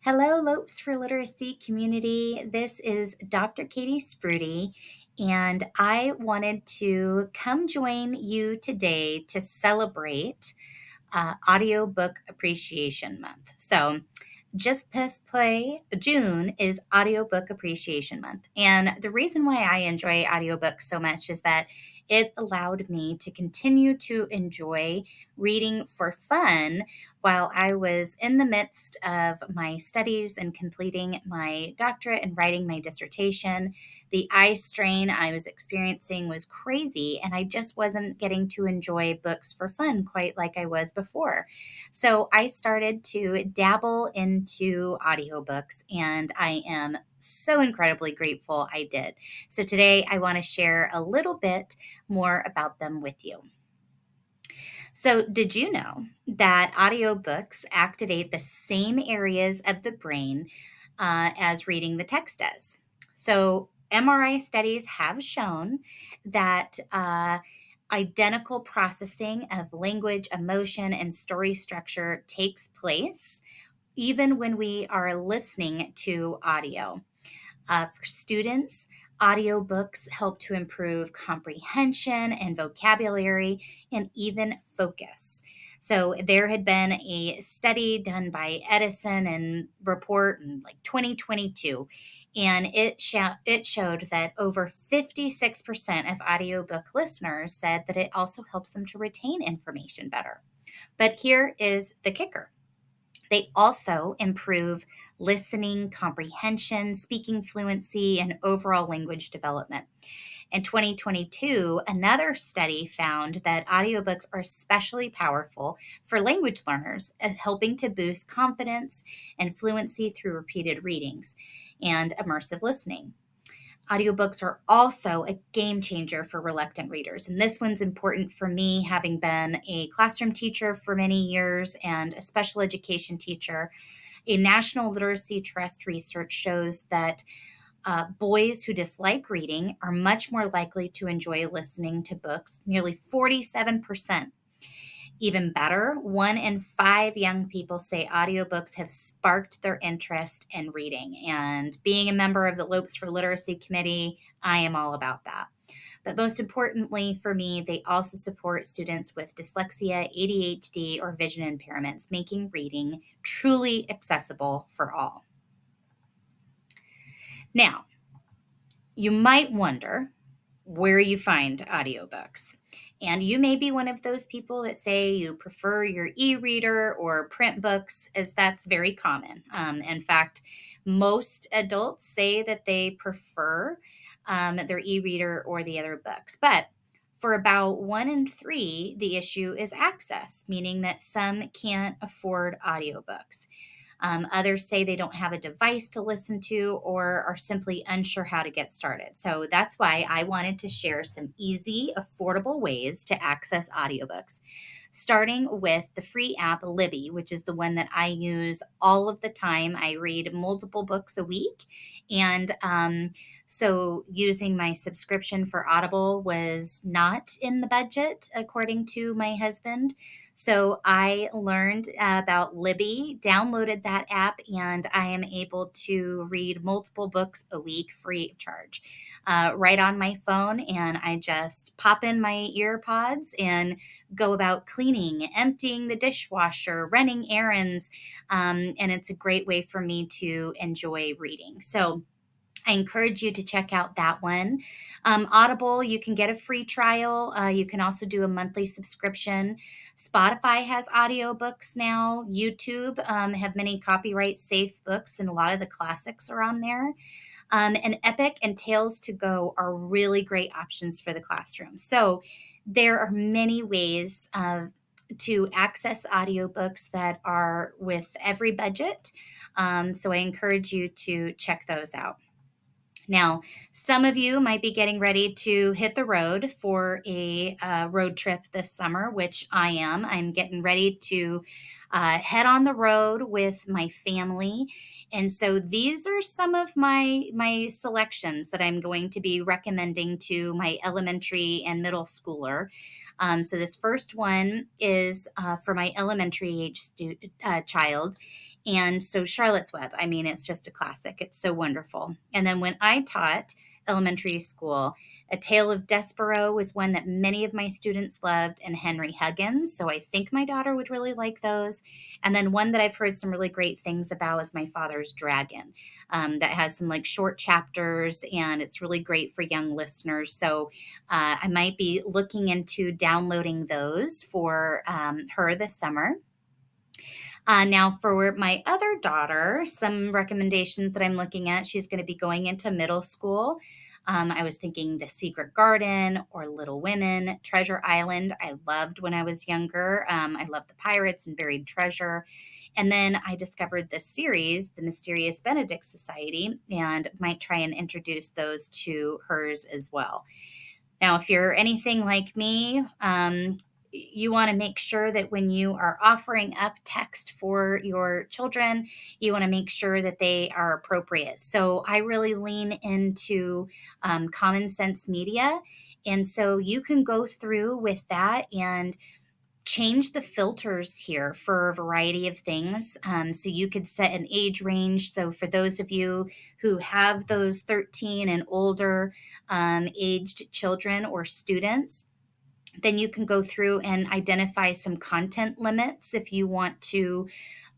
Hello, Lopes for Literacy community. This is Dr. Katie Sprute, and I wanted to come join you today to celebrate Audiobook Appreciation Month. So, just press play. June is Audiobook Appreciation Month. And the reason why I enjoy audiobooks so much is that it allowed me to continue to enjoy reading for fun while I was in the midst of my studies and completing my doctorate and writing my dissertation. The eye strain I was experiencing was crazy, and I just wasn't getting to enjoy books for fun quite like I was before. So I started to dabble into audiobooks, and I am so incredibly grateful I did. So today I want to share a little bit more about them with you. So, did you know that audiobooks activate the same areas of the brain as reading the text does? So, MRI studies have shown that identical processing of language, emotion, and story structure takes place even when we are listening to audio. For students, audiobooks help to improve comprehension and vocabulary and even focus. So there had been a study done by Edison and report in like 2022, and it showed that over 56% of audiobook listeners said that it also helps them to retain information better. But here is the kicker. They also improve listening, comprehension, speaking fluency, and overall language development. In 2022, another study found that audiobooks are especially powerful for language learners, helping to boost confidence and fluency through repeated readings and immersive listening. Audiobooks are also a game changer for reluctant readers. And this one's important for me, having been a classroom teacher for many years and a special education teacher. A National Literacy Trust research shows that boys who dislike reading are much more likely to enjoy listening to books, nearly 47%. Even better, 1 in 5 young people say audiobooks have sparked their interest in reading. And being a member of the Lopes for Literacy Committee, I am all about that. But most importantly for me, they also support students with dyslexia, ADHD, or vision impairments, making reading truly accessible for all. Now, you might wonder where you find audiobooks. And you may be one of those people that say you prefer your e-reader or print books, as that's very common. In fact, most adults say that they prefer their e-reader or the other books. But for about 1 in 3, the issue is access, meaning that some can't afford audiobooks. Others say they don't have a device to listen to or are simply unsure how to get started. So that's why I wanted to share some easy, affordable ways to access audiobooks, starting with the free app Libby, which is the one that I use all of the time. I read multiple books a week. And so using my subscription for Audible was not in the budget, according to my husband. So I learned about Libby, downloaded that app, and I am able to read multiple books a week free of charge right on my phone. And I just pop in my ear pods and go about cleaning, emptying the dishwasher, running errands. And it's a great way for me to enjoy reading. So I encourage you to check out that one. Audible, you can get a free trial. You can also do a monthly subscription. Spotify has audiobooks now. YouTube have many copyright safe books, and a lot of the classics are on there. And Epic and Tales to Go are really great options for the classroom. So there are many ways to access audiobooks that are with every budget. So I encourage you to check those out. Now, some of you might be getting ready to hit the road for a road trip this summer, which I am. I'm getting ready to head on the road with my family. And so these are some of my selections that I'm going to be recommending to my elementary and middle schooler. So this first one is for my elementary age child. And so Charlotte's Web, I mean, it's just a classic. It's so wonderful. And then when I taught elementary school, A Tale of Despereaux was one that many of my students loved, and Henry Huggins. So I think my daughter would really like those. And then one that I've heard some really great things about is My Father's Dragon, that has some like short chapters, and it's really great for young listeners. So I might be looking into downloading those for her this summer. Now, for my other daughter, some recommendations that I'm looking at, she's going to be going into middle school. I was thinking The Secret Garden or Little Women, Treasure Island. I loved when I was younger. I loved the pirates and buried treasure. And then I discovered this series, The Mysterious Benedict Society, and might try and introduce those to hers as well. Now, if you're anything like me, you want to make sure that when you are offering up text for your children, you want to make sure that they are appropriate. So I really lean into common sense media. And so you can go through with that and change the filters here for a variety of things. So you could set an age range. So for those of you who have those 13 and older aged children or students, then you can go through and identify some content limits if you want to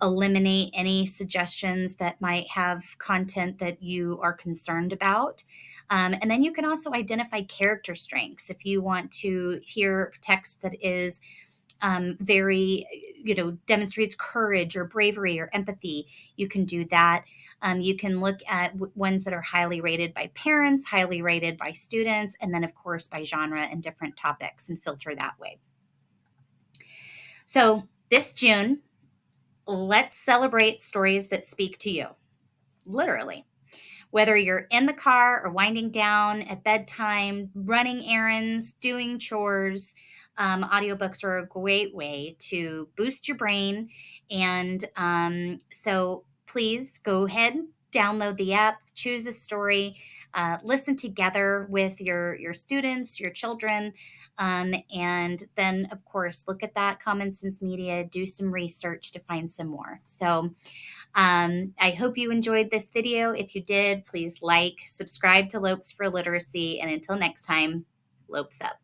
eliminate any suggestions that might have content that you are concerned about. And then you can also identify character strengths. If you want to hear text that is very, demonstrates courage or bravery or empathy, you can do that. You can look at ones that are highly rated by parents, highly rated by students, and then, of course, by genre and different topics, and filter that way. So this June, let's celebrate stories that speak to you, literally. Whether you're in the car or winding down at bedtime, running errands, doing chores, audiobooks are a great way to boost your brain. And so please go ahead, download the app, choose a story, listen together with your students, your children, and then, of course, look at that Common Sense Media, do some research to find some more. So I hope you enjoyed this video. If you did, please like, subscribe to Lopes for Literacy, and until next time, Lopes up.